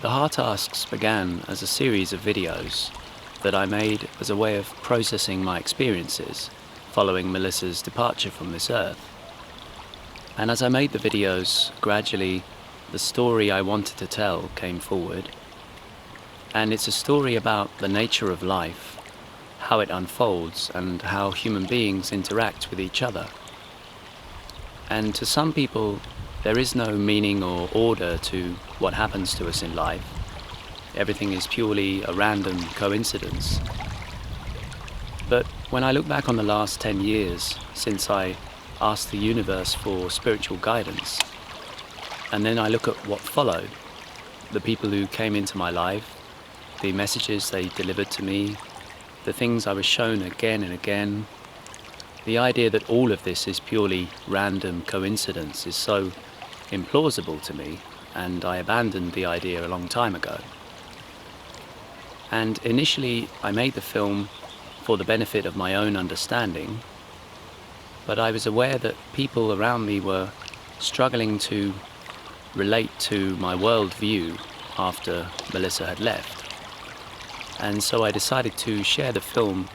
The Heart Asks began as a series of videos that I made as a way of processing my experiences following Melissa's departure from this earth. And as I made the videos, gradually the story I wanted to tell came forward. And it's a story about the nature of life, how it unfolds, and how human beings interact with each other. And to some people, there is no meaning or order to what happens to us in life. Everything is purely a random coincidence. But when I look back on the last 10 years since I asked the universe for spiritual guidance, and then I look at what followed, the people who came into my life, the messages they delivered to me, the things I was shown again and again, the idea that all of this is purely random coincidence is so implausible to me, and I abandoned the idea a long time ago. And initially I made the film for the benefit of my own understanding, but I was aware that people around me were struggling to relate to my worldview after Melissa had left. And so I decided to share the film,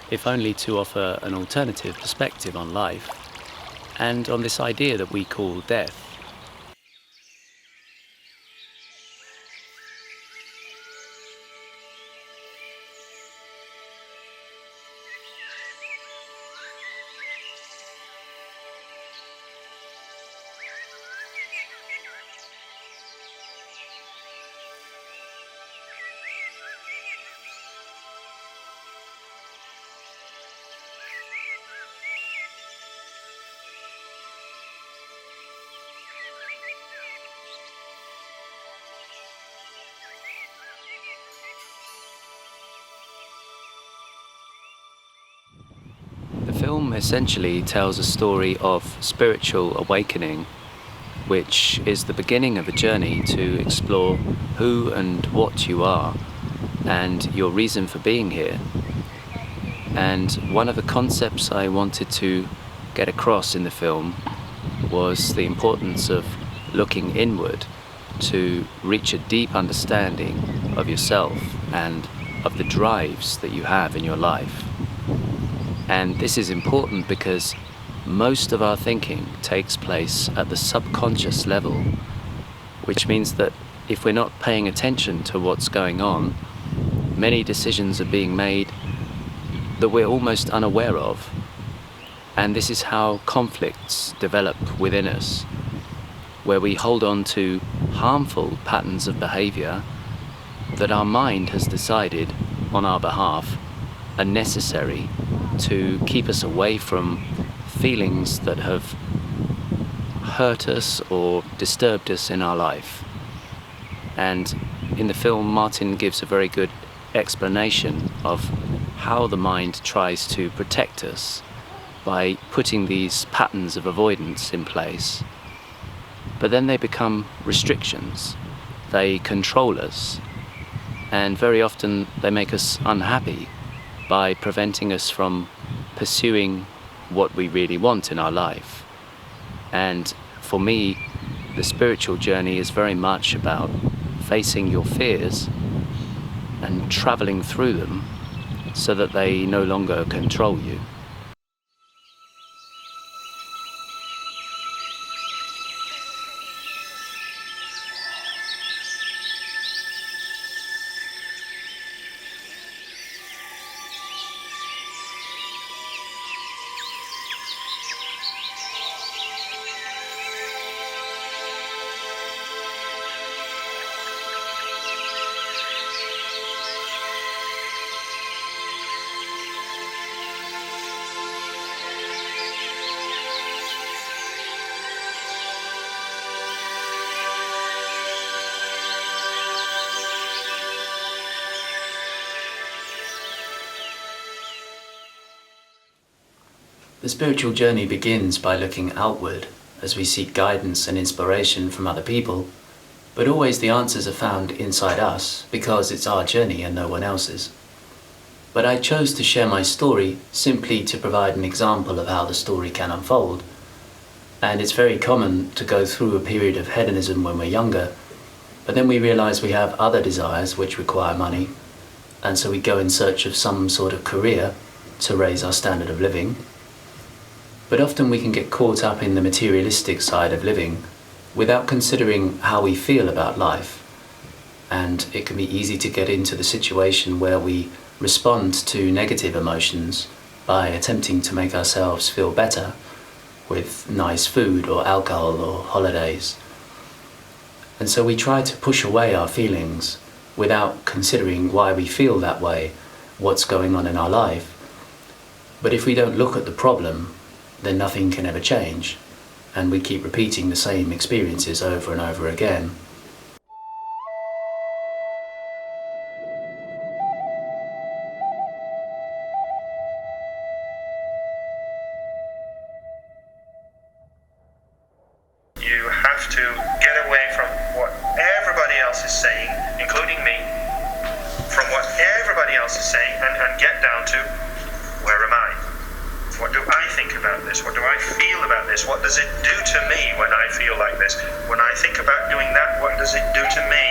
if only to offer an alternative perspective on life and on this idea that we call death. The film essentially tells a story of spiritual awakening, which is the beginning of a journey to explore who and what you are and your reason for being here. And one of the concepts I wanted to get across in the film was the importance of looking inward to reach a deep understanding of yourself and of the drives that you have in your life. And this is important because most of our thinking takes place at the subconscious level, which means that if we're not paying attention to what's going on, many decisions are being made that we're almost unaware of. And this is how conflicts develop within us, where we hold on to harmful patterns of behavior that our mind has decided on our behalf are necessary to keep us away from feelings that have hurt us or disturbed us in our life. And in the film, Martin gives a very good explanation of how the mind tries to protect us by putting these patterns of avoidance in place. But then they become restrictions. They control us, and very often they make us unhappy by preventing us from pursuing what we really want in our life. And for me, the spiritual journey is very much about facing your fears and traveling through them so that they no longer control you. The spiritual journey begins by looking outward as we seek guidance and inspiration from other people, but always the answers are found inside us because it's our journey and no one else's. But I chose to share my story simply to provide an example of how the story can unfold. And it's very common to go through a period of hedonism when we're younger, But then we realise we have other desires which require money, and so we go in search of some sort of career to raise our standard of living. But often we can get caught up in the materialistic side of living without considering how we feel about life. And it can be easy to get into the situation where we respond to negative emotions by attempting to make ourselves feel better with nice food or alcohol or holidays. And so we try to push away our feelings without considering why we feel that way, what's going on in our life. But if we don't look at the problem, then nothing can ever change, and we keep repeating the same experiences over and over again. You have to get away from what everybody else is saying, including me, from what everybody else is saying, and get down to, where am I? What do I think about this? What do I feel about this? What does it do to me when I feel like this? When I think about doing that, what does it do to me?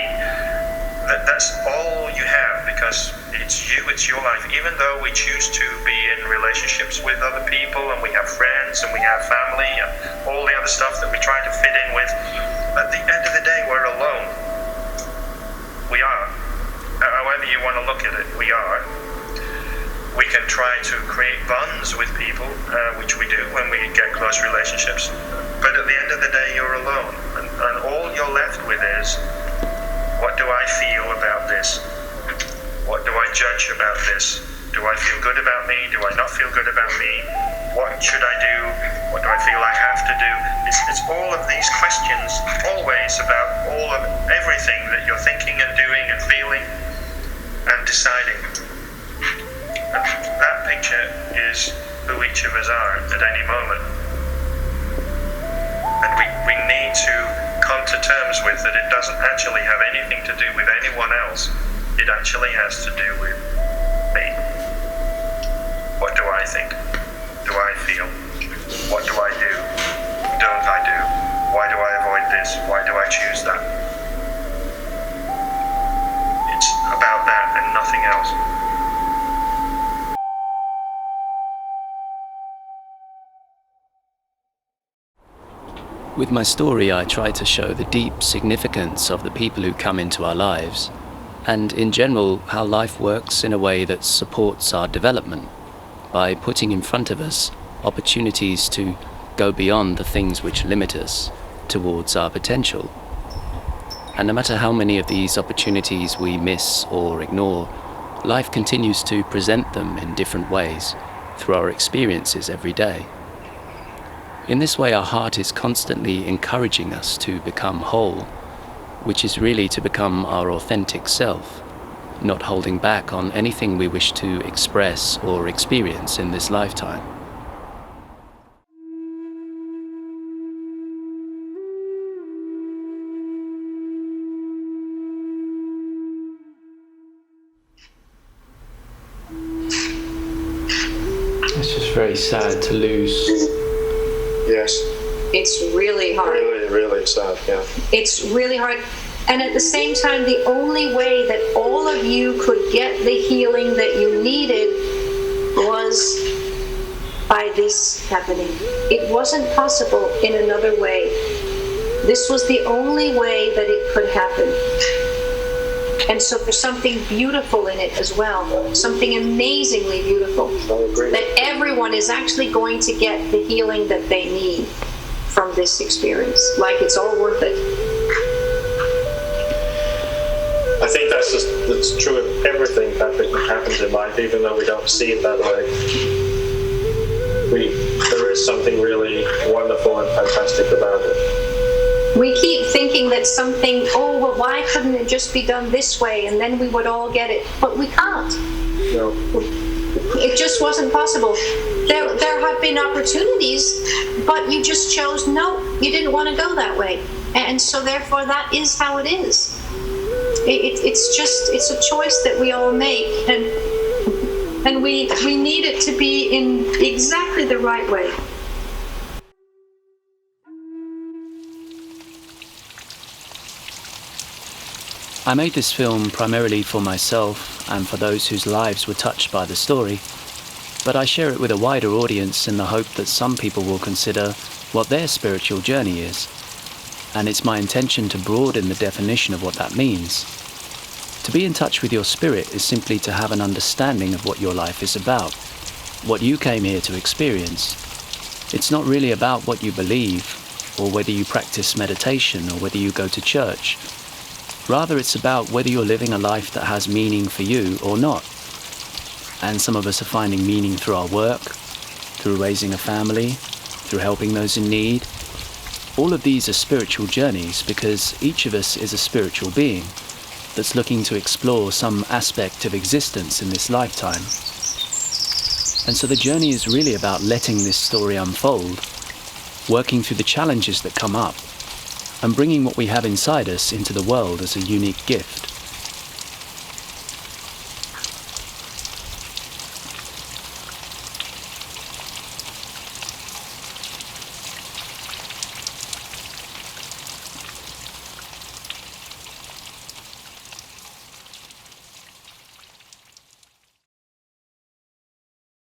That's all you have, because it's you, it's your life. Even though we choose to be in relationships with other people, and we have friends, and we have family, and all the other stuff that we try to fit in with, at the end of the day, we're alone. We are. However you want to look at it, we are. We can try to create bonds with people, which we do when we get close relationships. But at the end of the day, you're alone. And all you're left with is, what do I feel about this? What do I judge about this? Do I feel good about me? Do I not feel good about me? What should I do? What do I feel I have to do? It's all of these questions, always about all of everything that you're thinking and doing and feeling and deciding. And that picture is who each of us are at any moment. And we need to come to terms with that it doesn't actually have anything to do with anyone else. It actually has to do with me. What do I think? Do I feel? What do I do? Don't I do? Why do I avoid this? Why do I choose that? It's about that and nothing else. With my story, I try to show the deep significance of the people who come into our lives, and in general, how life works in a way that supports our development by putting in front of us opportunities to go beyond the things which limit us towards our potential. And no matter how many of these opportunities we miss or ignore, life continues to present them in different ways through our experiences every day. In this way, our heart is constantly encouraging us to become whole, which is really to become our authentic self, not holding back on anything we wish to express or experience in this lifetime. It's just very sad to lose. Yes. It's really hard. Really, really sad, yeah. It's really hard. And at the same time, the only way that all of you could get the healing that you needed was by this happening. It wasn't possible in another way. This was the only way that it could happen. And so there's something beautiful in it as well, something amazingly beautiful, that everyone is actually going to get the healing that they need from this experience. Like, it's all worth it. I think that's true of everything that happens in life, even though we don't see it that way. There is something really wonderful and fantastic about it. We keep thinking that something, oh, well, why couldn't it just be done this way and then we would all get it? But we can't. No. It just wasn't possible. There have been opportunities, but you just chose no, you didn't want to go that way. And so therefore that is how it is. It's a choice that we all make, and we need it to be in exactly the right way. I made this film primarily for myself and for those whose lives were touched by the story, but I share it with a wider audience in the hope that some people will consider what their spiritual journey is. And it's my intention to broaden the definition of what that means. To be in touch with your spirit is simply to have an understanding of what your life is about, what you came here to experience. It's not really about what you believe, or whether you practice meditation, or whether you go to church. Rather, it's about whether you're living a life that has meaning for you or not. And some of us are finding meaning through our work, through raising a family, through helping those in need. All of these are spiritual journeys because each of us is a spiritual being that's looking to explore some aspect of existence in this lifetime. And so the journey is really about letting this story unfold, working through the challenges that come up, and bringing what we have inside us into the world as a unique gift.